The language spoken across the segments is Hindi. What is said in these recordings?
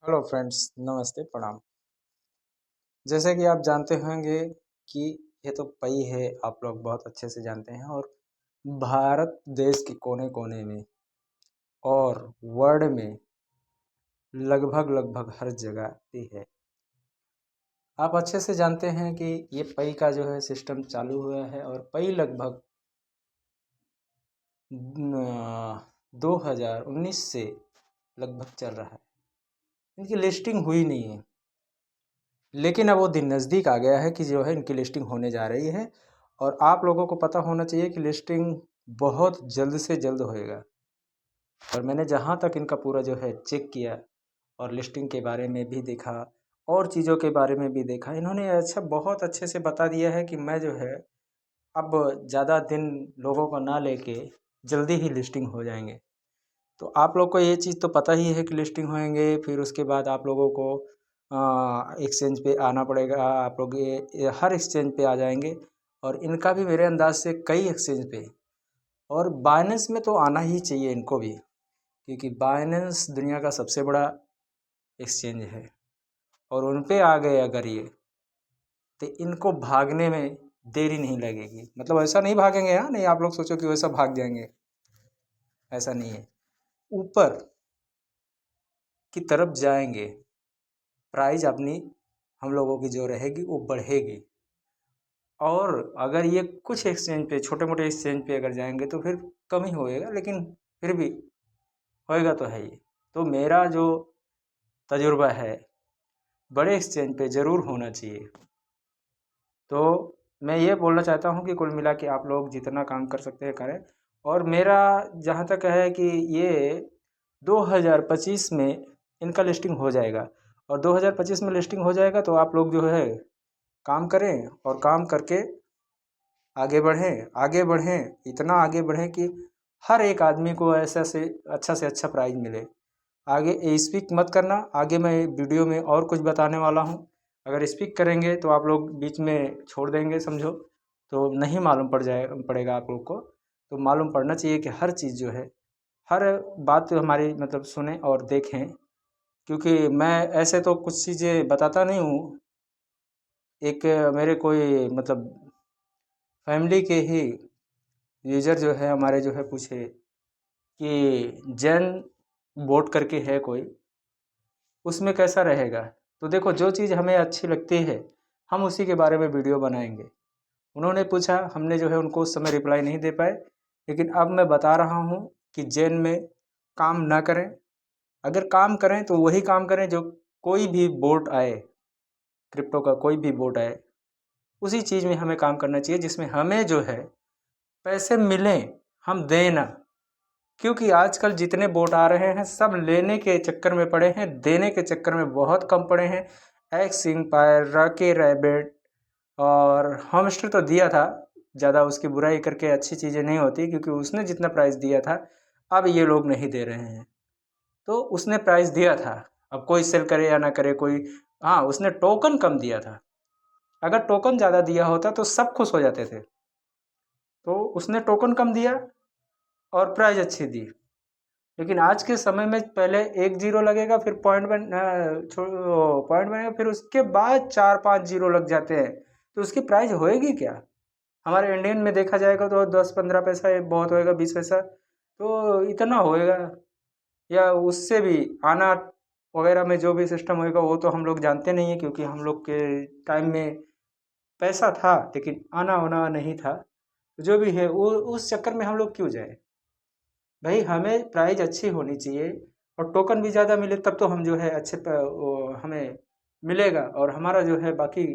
हेलो फ्रेंड्स, नमस्ते, प्रणाम। जैसे कि आप जानते होंगे कि ये तो पई है, आप लोग बहुत अच्छे से जानते हैं। और भारत देश के कोने-कोने में और वर्ल्ड में लगभग लगभग हर जगह पे है। आप अच्छे से जानते हैं कि ये पई का जो है सिस्टम चालू हुआ है और पई लगभग 2019 से लगभग चल रहा है। इनकी लिस्टिंग हुई नहीं है, लेकिन अब वो दिन नज़दीक आ गया है कि जो है इनकी लिस्टिंग होने जा रही है। और आप लोगों को पता होना चाहिए कि लिस्टिंग बहुत जल्द से जल्द होएगा। और मैंने जहाँ तक इनका पूरा जो है चेक किया और लिस्टिंग के बारे में भी देखा और चीज़ों के बारे में भी देखा, इन्होंने बहुत अच्छे से बता दिया है कि मैं जो है अब ज़्यादा दिन लोगों को ना लेके जल्दी ही लिस्टिंग हो जाएंगे। तो आप लोग को ये चीज़ तो पता ही है कि लिस्टिंग होएंगे, फिर उसके बाद आप लोगों को एक्सचेंज पे आना पड़ेगा। आप लोग ये हर एक्सचेंज पे आ जाएंगे और इनका भी मेरे अंदाज से कई एक्सचेंज पे। और बाइनेंस में तो आना ही चाहिए इनको भी, क्योंकि बाइनेंस दुनिया का सबसे बड़ा एक्सचेंज है। और उन पे आ गए अगर ये, तो इनको भागने में देरी नहीं लगेगी। मतलब ऐसा नहीं भागेंगे, हाँ नहीं आप लोग सोचो कि वैसा भाग जाएंगे, ऐसा नहीं है। ऊपर की तरफ जाएंगे, प्राइस अपनी हम लोगों की जो रहेगी वो बढ़ेगी। और अगर ये कुछ एक्सचेंज पे, छोटे मोटे एक्सचेंज पे अगर जाएंगे तो फिर कम ही होएगा, लेकिन फिर भी होएगा तो है ही। तो मेरा जो तजुर्बा है, बड़े एक्सचेंज पे ज़रूर होना चाहिए। तो मैं ये बोलना चाहता हूँ कि कुल मिला के आप लोग जितना काम कर सकते हैं करें। और मेरा जहाँ तक है कि ये 2025 में इनका लिस्टिंग हो जाएगा। और 2025 में लिस्टिंग हो जाएगा तो आप लोग जो है काम करें और काम करके आगे बढ़ें, आगे बढ़ें, इतना आगे बढ़ें कि हर एक आदमी को ऐसा से अच्छा प्राइज़ मिले। आगे स्पीक मत करना, आगे मैं वीडियो में और कुछ बताने वाला हूँ। अगर स्पीक करेंगे तो आप लोग बीच में छोड़ देंगे समझो, तो नहीं मालूम पड़ेगा आप लोग को। तो मालूम पड़ना चाहिए कि हर चीज़ जो है, हर बात हमारी मतलब सुने और देखें। क्योंकि मैं ऐसे तो कुछ चीज़ें बताता नहीं हूँ। एक मेरे कोई मतलब फैमिली के ही यूज़र जो है हमारे जो है पूछे कि जैन बोट करके है कोई, उसमें कैसा रहेगा। तो देखो, जो चीज़ हमें अच्छी लगती है हम उसी के बारे में वीडियो बनाएंगे। उन्होंने पूछा, हमने जो है उनको उस समय रिप्लाई नहीं दे पाए, लेकिन अब मैं बता रहा हूँ कि जैन में काम ना करें। अगर काम करें तो वही काम करें जो कोई भी बोट आए, क्रिप्टो का कोई भी बोट आए, उसी चीज़ में हमें काम करना चाहिए जिसमें हमें जो है पैसे मिलें, हम दें ना। क्योंकि आजकल जितने बोट आ रहे हैं सब लेने के चक्कर में पड़े हैं, देने के चक्कर में बहुत कम पड़े हैं। एक्स इंपायर, रॉकी रैबिट और हमस्टर तो दिया था, ज़्यादा उसकी बुराई करके अच्छी चीज़ें नहीं होती, क्योंकि उसने जितना प्राइस दिया था अब ये लोग नहीं दे रहे हैं। तो उसने प्राइस दिया था, अब कोई सेल करे या ना करे कोई, हाँ उसने टोकन कम दिया था। अगर टोकन ज़्यादा दिया होता तो सब खुश हो जाते थे। तो उसने टोकन कम दिया और प्राइस अच्छी दी। लेकिन आज के समय में पहले एक जीरो लगेगा, फिर पॉइंट बनेगा, फिर उसके बाद 4-5 जीरो लग जाते हैं। तो उसकी प्राइस होएगी क्या? हमारे इंडियन में देखा जाएगा तो 10-15 पैसा बहुत होएगा, 20 पैसा तो इतना होएगा। या उससे भी आना वगैरह में जो भी सिस्टम होएगा वो तो हम लोग जानते नहीं है, क्योंकि हम लोग के टाइम में पैसा था लेकिन आना होना नहीं था। जो भी है वो उस चक्कर में हम लोग क्यों जाए भाई। हमें प्राइस अच्छी होनी चाहिए और टोकन भी ज़्यादा मिले, तब तो हम जो है हमें मिलेगा। और हमारा जो है बाकी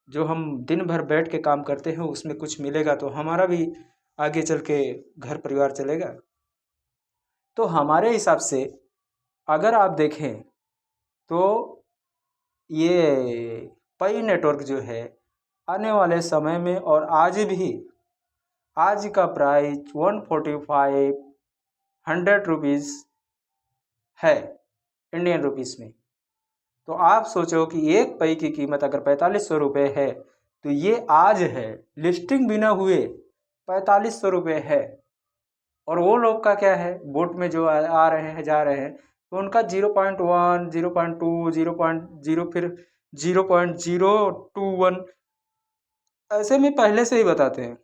जो हम दिन भर बैठ के काम करते हैं उसमें कुछ मिलेगा, तो हमारा भी आगे चल के घर परिवार चलेगा। तो हमारे हिसाब से अगर आप देखें तो ये पई नेटवर्क जो है आने वाले समय में, और आज भी, आज का प्राइस 145 100 रुपीज़ है इंडियन रुपीस में। तो आप सोचो कि एक पई की कीमत अगर 4500 रुपये है, तो ये आज है लिस्टिंग बिना हुए 4500 रुपये है। और वो लोग का क्या है, बोट में जो आ रहे हैं जा रहे हैं, तो उनका 0.1, 0.2, 0.0, फिर 0.021 ऐसे में पहले से ही बताते हैं,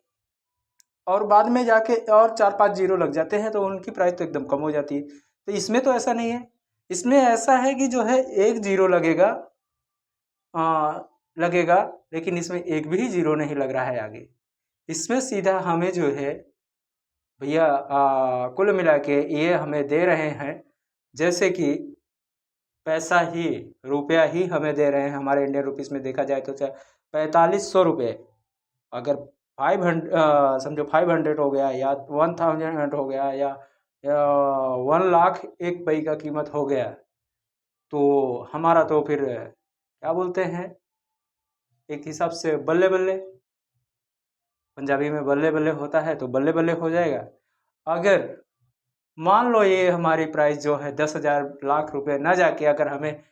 और बाद में जाके और 4-5 जीरो लग जाते हैं तो उनकी प्राइस तो एकदम कम हो जाती है। तो इसमें तो ऐसा नहीं है, इसमें ऐसा है कि जो है एक जीरो लगेगा, लगेगा, लेकिन इसमें एक भी जीरो नहीं लग रहा है आगे। इसमें सीधा हमें जो है भैया कुल मिला के ये हमें दे रहे हैं, जैसे कि पैसा ही, रुपया ही हमें दे रहे हैं। हमारे इंडियन रुपीस में देखा जाए तो 4500 रुपये, अगर 500 समझो 500 हो गया, या 1000 हो गया, या 1 लाख एक पई का कीमत हो गया, तो हमारा तो फिर क्या बोलते हैं, एक हिसाब से बल्ले बल्ले, पंजाबी में बल्ले बल्ले होता है, तो बल्ले बल्ले हो जाएगा। अगर मान लो ये हमारी प्राइस जो है 10,000 लाख रुपए ना जाके अगर हमें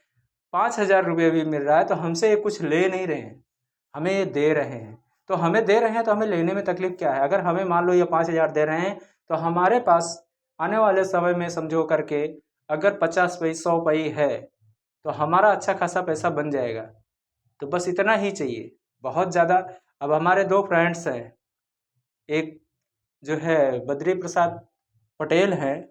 5,000 रुपये भी मिल रहा है, तो हमसे ये कुछ ले नहीं रहे हैं, हमें ये दे रहे हैं। तो हमें दे रहे हैं तो हमें लेने में तकलीफ क्या है? अगर हमें मान लो ये 5,000 दे रहे हैं, तो हमारे पास आने वाले समय में समझो करके अगर 50 पई 100 पई है, तो हमारा अच्छा खासा पैसा बन जाएगा। तो बस इतना ही चाहिए, बहुत ज़्यादा। अब हमारे 2 फ्रेंड्स हैं, एक जो है बद्री प्रसाद पटेल हैं,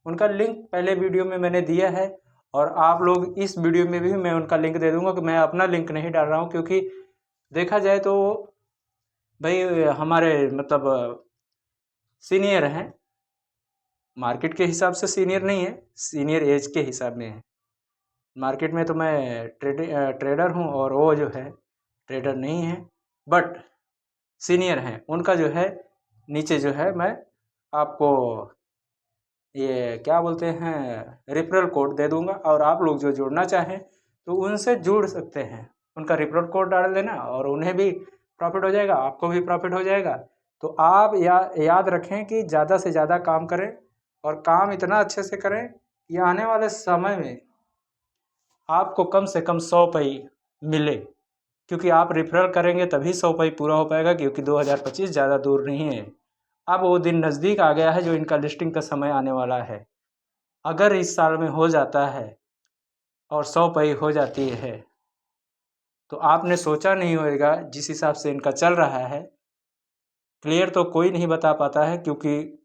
उनका लिंक पहले वीडियो में मैंने दिया है, और आप लोग इस वीडियो में भी मैं उनका लिंक दे दूंगा, कि मैं अपना लिंक नहीं डाल रहा हूँ, क्योंकि देखा जाए तो भाई हमारे मतलब सीनियर हैं, मार्केट के हिसाब से सीनियर नहीं है, सीनियर एज के हिसाब में है। मार्केट में तो मैं ट्रेडर हूँ, और वो जो है ट्रेडर नहीं है, बट सीनियर हैं। उनका जो है नीचे जो है मैं आपको ये क्या बोलते हैं रेफरल कोड दे दूंगा, और आप लोग जो जुड़ना चाहें तो उनसे जुड़ सकते हैं। उनका रेफरल कोड डाल देना, और उन्हें भी प्रॉफिट हो जाएगा, आपको भी प्रॉफिट हो जाएगा। तो आप याद रखें कि ज़्यादा से ज़्यादा काम करें, और काम इतना अच्छे से करें कि आने वाले समय में आपको कम से कम 100 पई मिले, क्योंकि आप रेफरल करेंगे तभी 100 पई पूरा हो पाएगा, क्योंकि 2025 ज़्यादा दूर नहीं है। अब वो दिन नज़दीक आ गया है जो इनका लिस्टिंग का समय आने वाला है। अगर इस साल में हो जाता है और 100 पई हो जाती है, तो आपने सोचा नहीं होगा जिस हिसाब से इनका चल रहा है। क्लियर तो कोई नहीं बता पाता है, क्योंकि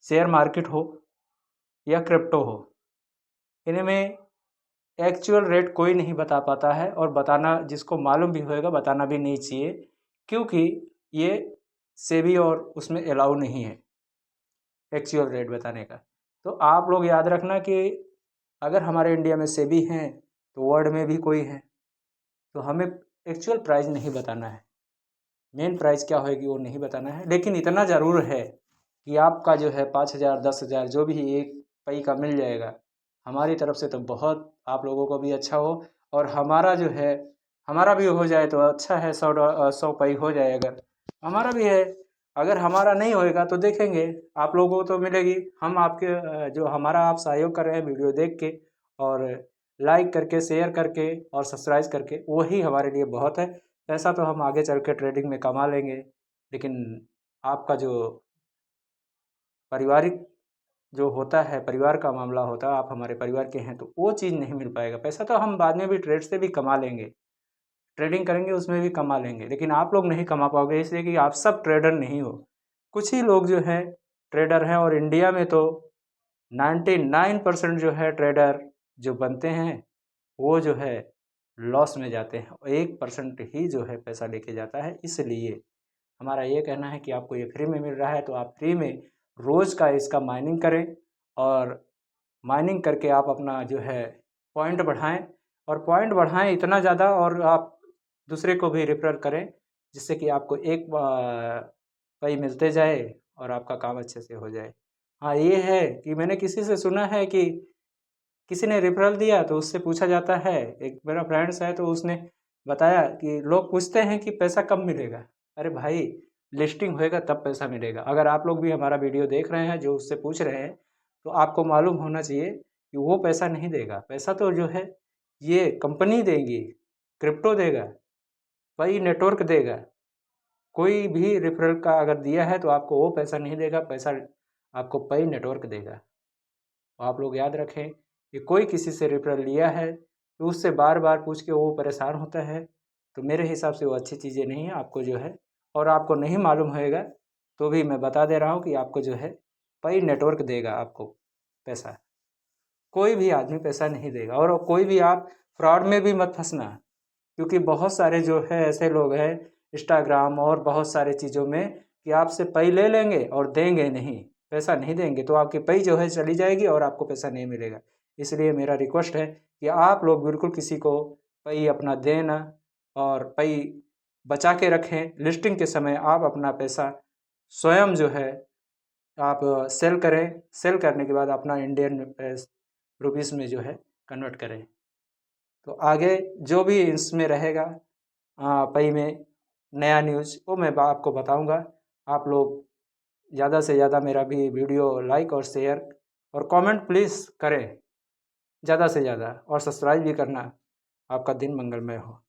शेयर मार्केट हो या क्रिप्टो हो, इनमें एक्चुअल रेट कोई नहीं बता पाता है, और बताना जिसको मालूम भी होएगा बताना भी नहीं चाहिए, क्योंकि ये सेबी और उसमें अलाउ नहीं है एक्चुअल रेट बताने का। तो आप लोग याद रखना कि अगर हमारे इंडिया में सेबी हैं, तो वर्ल्ड में भी कोई है, तो हमें एक्चुअल प्राइस नहीं बताना है, मेन प्राइस क्या होएगी वो नहीं बताना है। लेकिन इतना ज़रूर है कि आपका जो है 5,000 10,000 जो भी एक पई का मिल जाएगा, हमारी तरफ से तो बहुत आप लोगों को भी अच्छा हो, और हमारा जो है हमारा भी हो जाए तो अच्छा है। 100 पई हो जाए अगर हमारा भी है, अगर हमारा नहीं होएगा तो देखेंगे, आप लोगों को तो मिलेगी। हम आपके जो हमारा आप सहयोग कर रहे हैं वीडियो देख के, और लाइक करके, शेयर करके और सब्सक्राइब करके, वही हमारे लिए बहुत है। पैसा तो हम आगे चल के ट्रेडिंग में कमा लेंगे, लेकिन आपका जो पारिवारिक जो होता है, परिवार का मामला होता है, आप हमारे परिवार के हैं, तो वो चीज़ नहीं मिल पाएगा। पैसा तो हम बाद में भी ट्रेड से भी कमा लेंगे, ट्रेडिंग करेंगे उसमें भी कमा लेंगे, लेकिन आप लोग नहीं कमा पाओगे, इसलिए कि आप सब ट्रेडर नहीं हो। कुछ ही लोग जो हैं ट्रेडर हैं, और इंडिया में तो 99% जो है ट्रेडर जो बनते हैं, वो जो है लॉस में जाते हैं, और 1% ही जो है पैसा लेके जाता है। इसलिए हमारा ये कहना है कि आपको ये फ्री में मिल रहा है, तो आप फ्री में रोज़ का इसका माइनिंग करें, और माइनिंग करके आप अपना जो है पॉइंट बढ़ाएं, और पॉइंट बढ़ाएं इतना ज़्यादा, और आप दूसरे को भी रेफर करें, जिससे कि आपको एक पई मिलते जाए और आपका काम अच्छे से हो जाए। हाँ, ये है कि मैंने किसी से सुना है कि किसी ने रेफरल दिया तो उससे पूछा जाता है, एक मेरा फ्रेंड्स है तो उसने बताया कि लोग पूछते हैं कि पैसा कब मिलेगा। अरे भाई, लिस्टिंग होएगा तब पैसा मिलेगा। अगर आप लोग भी हमारा वीडियो देख रहे हैं जो उससे पूछ रहे हैं, तो आपको मालूम होना चाहिए कि वो पैसा नहीं देगा। पैसा तो जो है ये कंपनी देगी, क्रिप्टो देगा, वही नेटवर्क देगा। कोई भी रेफरल का अगर दिया है तो आपको वो पैसा नहीं देगा, पैसा आपको पई नेटवर्क देगा। तो आप लोग याद रखें कि कोई किसी से रेफरल लिया है तो उससे बार बार पूछ के वो परेशान होता है, तो मेरे हिसाब से वो अच्छी चीज़ें नहीं है। आपको जो है, और आपको नहीं मालूम होएगा तो भी मैं बता दे रहा हूँ कि आपको जो है पे नेटवर्क देगा आपको पैसा, कोई भी आदमी पैसा नहीं देगा। और कोई भी आप फ्रॉड में भी मत फंसना, क्योंकि बहुत सारे जो है ऐसे लोग हैं इंस्टाग्राम और बहुत सारे चीज़ों में कि आपसे पे ले लेंगे और देंगे नहीं, पैसा नहीं देंगे, तो आपकी पे जो है चली जाएगी और आपको पैसा नहीं मिलेगा। इसलिए मेरा रिक्वेस्ट है कि आप लोग बिल्कुल किसी को पे अपना देना और पे बचा के रखें। लिस्टिंग के समय आप अपना पैसा स्वयं जो है आप सेल करें, सेल करने के बाद अपना इंडियन रुपीस में जो है कन्वर्ट करें। तो आगे जो भी इसमें रहेगा पे में नया न्यूज़ वो मैं आपको बताऊंगा। आप लोग ज़्यादा से ज़्यादा मेरा भी वीडियो लाइक और शेयर और कमेंट प्लीज़ करें ज़्यादा से ज़्यादा, और सब्सक्राइब भी करना। आपका दिन मंगलमय हो।